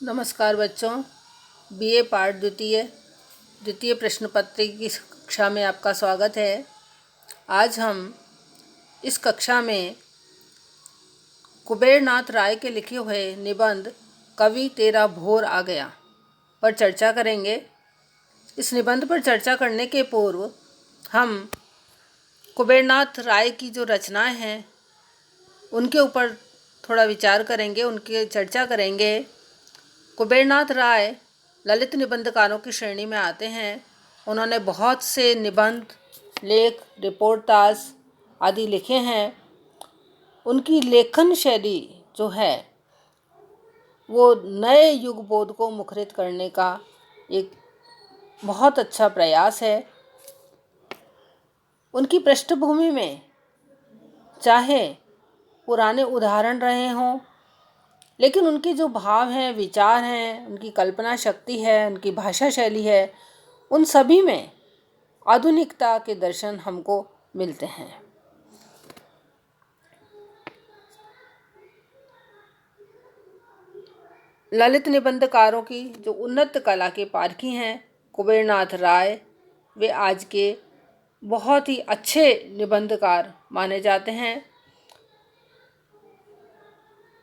नमस्कार बच्चों, बीए पाठ द्वितीय प्रश्न पत्र की कक्षा में आपका स्वागत है। आज हम इस कक्षा में कुबेरनाथ राय के लिखे हुए निबंध कवि तेरा भोर आ गया पर चर्चा करेंगे। इस निबंध पर चर्चा करने के पूर्व हम कुबेरनाथ राय की जो रचनाएं हैं उनके ऊपर थोड़ा विचार करेंगे, उनकी चर्चा करेंगे। कुबेरनाथ राय ललित निबंधकारों की श्रेणी में आते हैं। उन्होंने बहुत से निबंध, लेख, रिपोर्टाज आदि लिखे हैं। उनकी लेखन शैली जो है वो नए युग बोध को मुखरित करने का एक बहुत अच्छा प्रयास है। उनकी पृष्ठभूमि में चाहे पुराने उदाहरण रहे हों, लेकिन उनके जो भाव हैं, विचार हैं, उनकी कल्पना शक्ति है, उनकी भाषा शैली है, उन सभी में आधुनिकता के दर्शन हमको मिलते हैं। ललित निबंधकारों की जो उन्नत कला के पारखी हैं कुबेरनाथ राय, वे आज के बहुत ही अच्छे निबंधकार माने जाते हैं।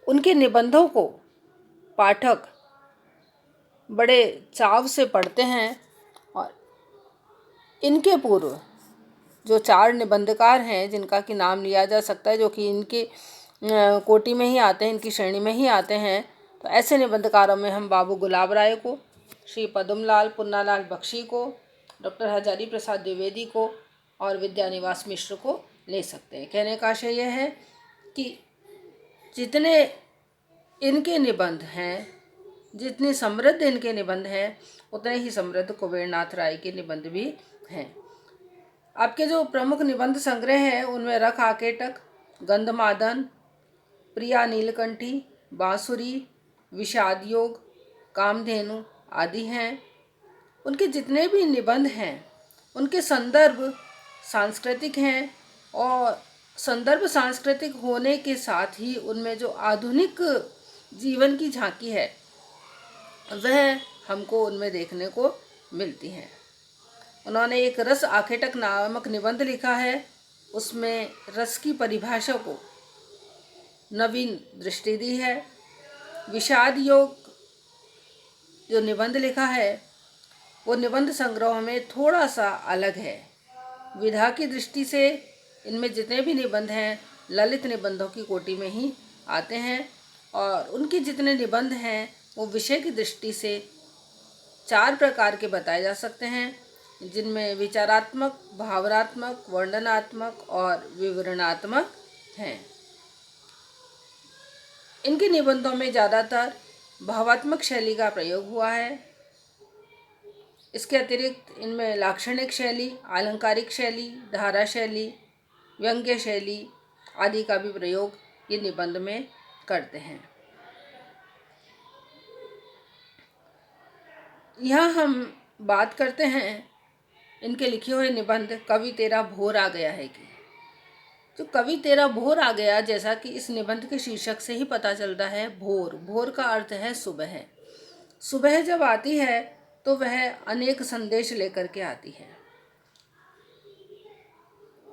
उनके निबंधों को पाठक बड़े चाव से पढ़ते हैं और इनके पूर्व जो 4 निबंधकार हैं जिनका कि नाम लिया जा सकता है, जो कि इनके कोटि में ही आते हैं, इनकी श्रेणी में ही आते हैं, तो ऐसे निबंधकारों में हम बाबू गुलाब राय को, श्री पद्मलाल पुन्नालाल बख्शी को, डॉक्टर हजारी प्रसाद द्विवेदी को और विद्यानिवास मिश्र को ले सकते हैं। कहने का आशय यह है कि जितने इनके निबंध हैं, जितनी समृद्ध इनके निबंध हैं, उतने ही समृद्ध कुबेरनाथ राय के निबंध भी हैं। आपके जो प्रमुख निबंध संग्रह हैं उनमें रख आकेटक, गंधमादन, प्रिया नीलकंठी, बांसुरी, विषाद योग, कामधेनु आदि हैं। उनके जितने भी निबंध हैं उनके संदर्भ सांस्कृतिक हैं और संदर्भ सांस्कृतिक होने के साथ ही उनमें जो आधुनिक जीवन की झांकी है वह हमको उनमें देखने को मिलती है। उन्होंने एक रस आखेटक नामक निबंध लिखा है। उसमें रस की परिभाषा को नवीन दृष्टि दी है। विषाद योग जो निबंध लिखा है वो निबंध संग्रह में थोड़ा सा अलग है। विधा की दृष्टि से इनमें जितने भी निबंध हैं ललित निबंधों की कोटि में ही आते हैं और उनके जितने निबंध हैं वो विषय की दृष्टि से 4 प्रकार के बताए जा सकते हैं, जिनमें विचारात्मक, भावनात्मक, वर्णनात्मक और विवरणात्मक हैं। इनके निबंधों में ज़्यादातर भावात्मक शैली का प्रयोग हुआ है। इसके अतिरिक्त इनमें लाक्षणिक शैली, आलंकारिक शैली, धारा शैली, व्यंग्य शैली आदि का भी प्रयोग ये निबंध में करते हैं। यहाँ हम बात करते हैं इनके लिखे हुए निबंध कवि तेरा भोर आ गया है की। जो कवि तेरा भोर आ गया, जैसा कि इस निबंध के शीर्षक से ही पता चलता है, भोर, भोर का अर्थ है सुबह। सुबह जब आती है तो वह अनेक संदेश लेकर के आती है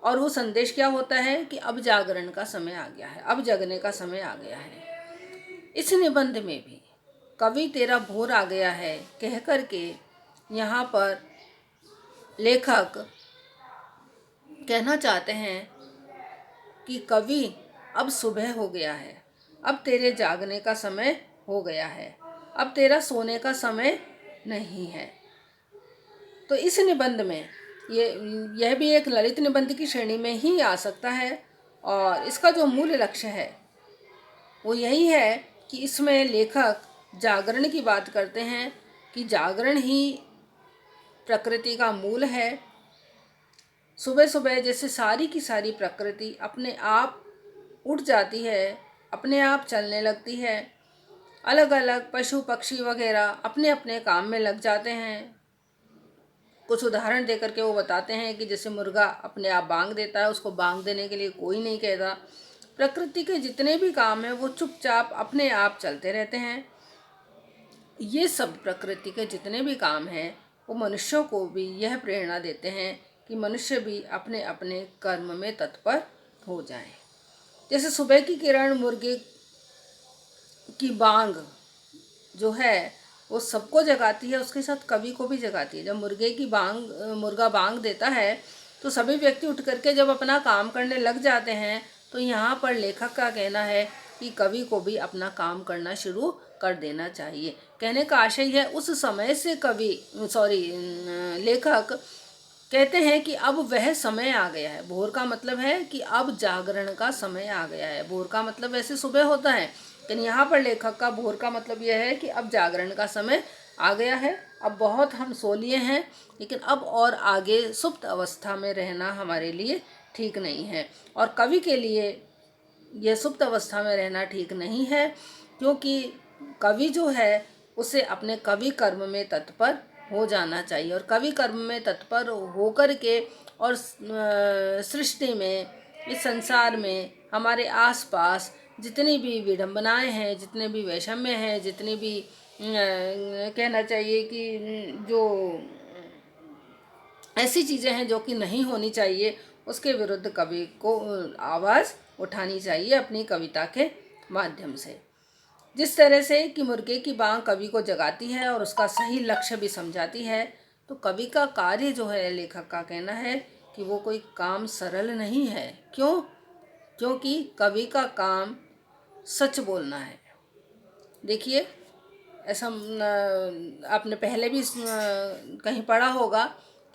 और वो संदेश क्या होता है कि अब जागरण का समय आ गया है, अब जगने का समय आ गया है। इस निबंध में भी कवि तेरा भोर आ गया है कह कर के यहाँ पर लेखक कहना चाहते हैं कि कवि अब सुबह हो गया है, अब तेरे जागने का समय हो गया है, अब तेरा सोने का समय नहीं है। तो इस निबंध में यह भी एक ललित निबंध की श्रेणी में ही आ सकता है और इसका जो मूल लक्ष्य है वो यही है कि इसमें लेखक जागरण की बात करते हैं कि जागरण ही प्रकृति का मूल है। सुबह सुबह जैसे सारी की सारी प्रकृति अपने आप उठ जाती है, अपने आप चलने लगती है, अलग अलग पशु पक्षी वगैरह अपने अपने काम में लग जाते हैं। कुछ उदाहरण देकर के वो बताते हैं कि जैसे मुर्गा अपने आप बांग देता है, उसको बांग देने के लिए कोई नहीं कहता। प्रकृति के जितने भी काम हैं वो चुपचाप अपने आप चलते रहते हैं। ये सब प्रकृति के जितने भी काम हैं वो मनुष्यों को भी यह प्रेरणा देते हैं कि मनुष्य भी अपने अपने कर्म में तत्पर हो जाएं। जैसे सुबह की किरण मुर्गे की बांग जो है वो सबको जगाती है, उसके साथ कवि को भी जगाती है। जब मुर्गा बांग देता है तो सभी व्यक्ति उठ करके जब अपना काम करने लग जाते हैं, तो यहाँ पर लेखक का कहना है कि कवि को भी अपना काम करना शुरू कर देना चाहिए। कहने का आशय है उस समय से लेखक कहते हैं कि अब वह समय आ गया है। भोर का मतलब है कि अब जागरण का समय आ गया है। भोर का मतलब वैसे सुबह होता है, लेकिन यहाँ पर लेखक का भोर का मतलब यह है कि अब जागरण का समय आ गया है। अब बहुत हम सो लिए हैं, लेकिन अब और आगे सुप्त अवस्था में रहना हमारे लिए ठीक नहीं है। और कवि के लिए यह सुप्त अवस्था में रहना ठीक नहीं है, क्योंकि कवि जो है उसे अपने कवि कर्म में तत्पर हो जाना चाहिए। और कवि कर्म में तत्पर होकर के और सृष्टि में, इस संसार में, हमारे आसपास जितनी भी विडंबनाएं हैं, जितने भी वैषम्य हैं, जितनी भी कहना चाहिए कि जो ऐसी चीज़ें हैं जो कि नहीं होनी चाहिए, उसके विरुद्ध कवि को आवाज़ उठानी चाहिए अपनी कविता के माध्यम से। जिस तरह से कि मुर्गे की बांग कवि को जगाती है और उसका सही लक्ष्य भी समझाती है, तो कवि का कार्य जो है, लेखक का कहना है कि वो कोई काम सरल नहीं है। क्यों? क्योंकि कवि का काम सच बोलना है। देखिए, ऐसा आपने पहले भी कहीं पढ़ा होगा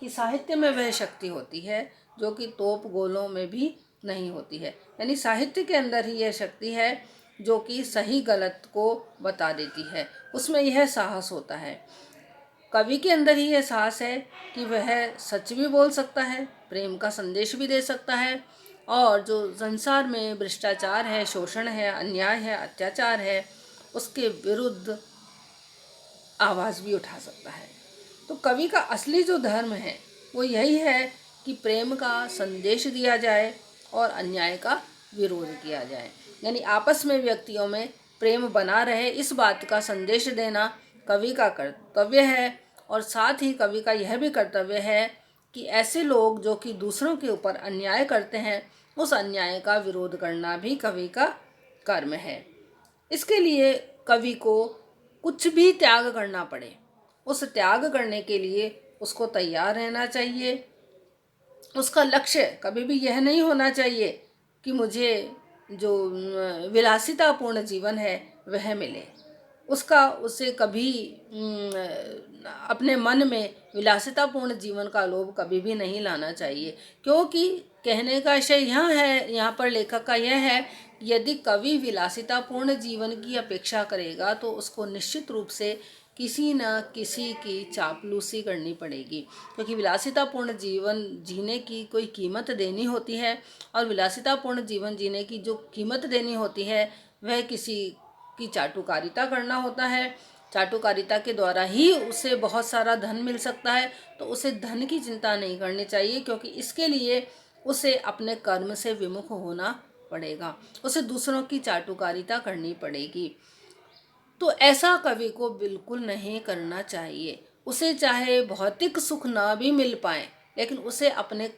कि साहित्य में वह शक्ति होती है जो कि तोप गोलों में भी नहीं होती है। यानी साहित्य के अंदर ही यह शक्ति है जो कि सही गलत को बता देती है। उसमें यह साहस होता है। कवि के अंदर ही यह साहस है कि वह सच भी बोल सकता है, प्रेम का संदेश भी दे सकता है, और जो संसार में भ्रष्टाचार है, शोषण है, अन्याय है, अत्याचार है, उसके विरुद्ध आवाज़ भी उठा सकता है। तो कवि का असली जो धर्म है वो यही है कि प्रेम का संदेश दिया जाए और अन्याय का विरोध किया जाए। यानी आपस में व्यक्तियों में प्रेम बना रहे, इस बात का संदेश देना कवि का कर्तव्य है। और साथ ही कवि का यह भी कर्तव्य है कि ऐसे लोग जो कि दूसरों के ऊपर अन्याय करते हैं, उस अन्याय का विरोध करना भी कवि का कर्म है। इसके लिए कवि को कुछ भी त्याग करना पड़े, उस त्याग करने के लिए उसको तैयार रहना चाहिए। उसका लक्ष्य कभी भी यह नहीं होना चाहिए कि मुझे जो विलासितापूर्ण जीवन है वह मिले। उसे कभी अपने मन में विलासितापूर्ण जीवन का लोभ कभी भी नहीं लाना चाहिए। क्योंकि कहने का आशय यह है, यहाँ पर लेखक का यह है, यदि कवि विलासितापूर्ण जीवन की अपेक्षा करेगा तो उसको निश्चित रूप से किसी न किसी की चापलूसी करनी पड़ेगी। क्योंकि विलासितापूर्ण जीवन जीने की कोई कीमत देनी होती है, और विलासितापूर्ण जीवन जीने की जो कीमत देनी होती है वह किसी की चाटुकारिता करना होता है। चाटुकारिता के द्वारा ही उसे बहुत सारा धन मिल सकता है। तो उसे धन की चिंता नहीं करनी चाहिए, क्योंकि इसके लिए उसे अपने कर्म से विमुख होना पड़ेगा, उसे दूसरों की चाटुकारिता करनी पड़ेगी। तो ऐसा कवि को बिल्कुल नहीं करना चाहिए। उसे चाहे भौतिक सुख ना भी मिल पाए, लेकिन उसे अपने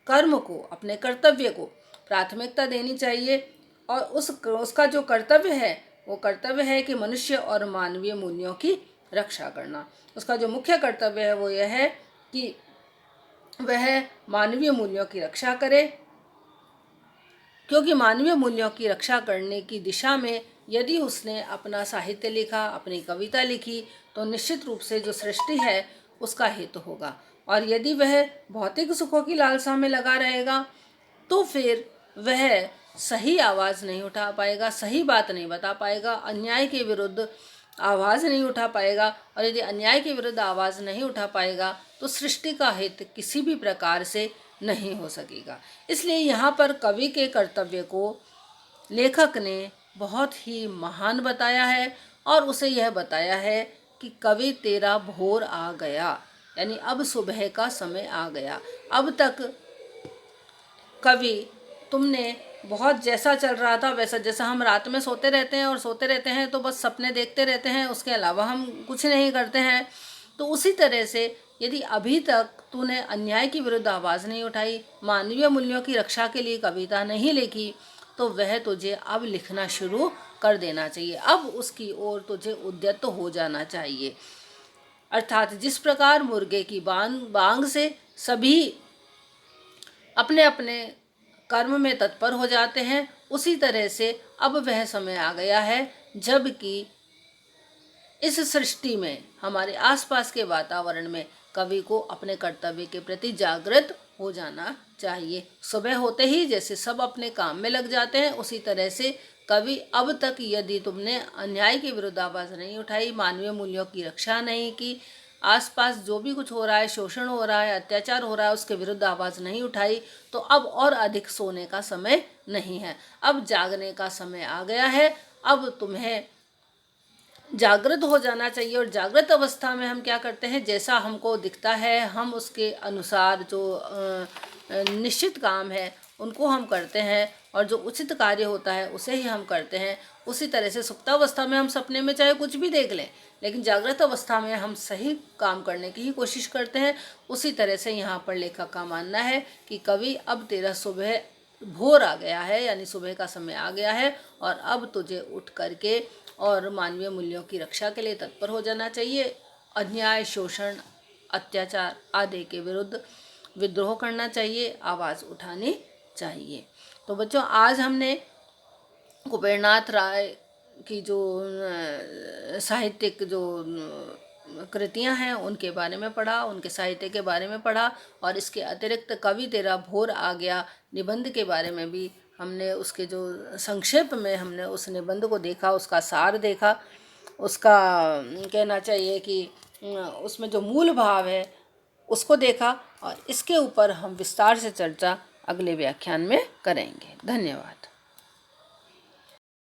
कर्म को, अपने कर्तव्य को प्राथमिकता देनी चाहिए। और उसका जो कर्तव्य है वो कर्तव्य है कि मनुष्य और मानवीय मूल्यों की रक्षा करना। उसका जो मुख्य कर्तव्य है वो यह है कि वह मानवीय मूल्यों की रक्षा करे। क्योंकि मानवीय मूल्यों की रक्षा करने की दिशा में यदि उसने अपना साहित्य लिखा, अपनी कविता लिखी, तो निश्चित रूप से जो सृष्टि है उसका हित होगा। और यदि वह भौतिक सुखों की लालसा में लगा रहेगा तो फिर वह सही आवाज़ नहीं उठा पाएगा, सही बात नहीं बता पाएगा, अन्याय के विरुद्ध आवाज़ नहीं उठा पाएगा। और यदि अन्याय के विरुद्ध आवाज़ नहीं उठा पाएगा तो सृष्टि का हित किसी भी प्रकार से नहीं हो सकेगा। इसलिए यहाँ पर कवि के कर्तव्य को लेखक ने बहुत ही महान बताया है, और उसे यह बताया है कि कवि तेरा भोर आ गया, यानी अब सुबह का समय आ गया। अब तक कवि तुमने बहुत जैसा चल रहा था वैसा, जैसा हम रात में सोते रहते हैं और सोते रहते हैं तो बस सपने देखते रहते हैं, उसके अलावा हम कुछ नहीं करते हैं। तो उसी तरह से यदि अभी तक तूने अन्याय के विरुद्ध आवाज़ नहीं उठाई, मानवीय मूल्यों की रक्षा के लिए कविता नहीं लिखी, तो वह तुझे अब लिखना शुरू कर देना चाहिए। अब उसकी ओर तुझे उद्यत हो जाना चाहिए। अर्थात जिस प्रकार मुर्गे की बांग से सभी अपने अपने कर्म में तत्पर हो जाते हैं, उसी तरह से अब वह समय आ गया है जबकि इस सृष्टि में, हमारे आसपास के वातावरण में कवि को अपने कर्तव्य के प्रति जागृत हो जाना चाहिए। सुबह होते ही जैसे सब अपने काम में लग जाते हैं, उसी तरह से कवि अब तक यदि तुमने अन्याय के विरुद्ध आवाज़ नहीं उठाई, मानवीय मूल्यों की रक्षा नहीं की, आसपास जो भी कुछ हो रहा है, शोषण हो रहा है, अत्याचार हो रहा है, उसके विरुद्ध आवाज़ नहीं उठाई, तो अब और अधिक सोने का समय नहीं है, अब जागने का समय आ गया है। अब तुम्हें जागृत हो जाना चाहिए। और जागृत अवस्था में हम क्या करते हैं, जैसा हमको दिखता है हम उसके अनुसार जो निश्चित काम है उनको हम करते हैं, और जो उचित कार्य होता है उसे ही हम करते हैं। उसी तरह से सुप्तावस्था में हम सपने में चाहे कुछ भी देख लें, लेकिन जागृत अवस्था में हम सही काम करने की ही कोशिश करते हैं। उसी तरह से यहाँ पर लेखक का मानना है कि कवि अब तेरा सुबह भोर आ गया है, यानी सुबह का समय आ गया है, और अब तुझे उठ करके और मानवीय मूल्यों की रक्षा के लिए तत्पर हो जाना चाहिए। अन्याय, शोषण, अत्याचार आदि के विरुद्ध विद्रोह करना चाहिए, आवाज़ उठानी चाहिए। तो बच्चों, आज हमने कुबेरनाथ राय की जो साहित्यिक जो कृतियां हैं उनके बारे में पढ़ा, उनके साहित्य के बारे में पढ़ा, और इसके अतिरिक्त कवि तेरा भोर आ गया निबंध के बारे में भी हमने उसके जो संक्षेप में हमने उस निबंध को देखा, उसका सार देखा, उसका कहना चाहिए कि उसमें जो मूल भाव है उसको देखा, और इसके ऊपर हम विस्तार से चर्चा अगले व्याख्यान में करेंगे। धन्यवाद।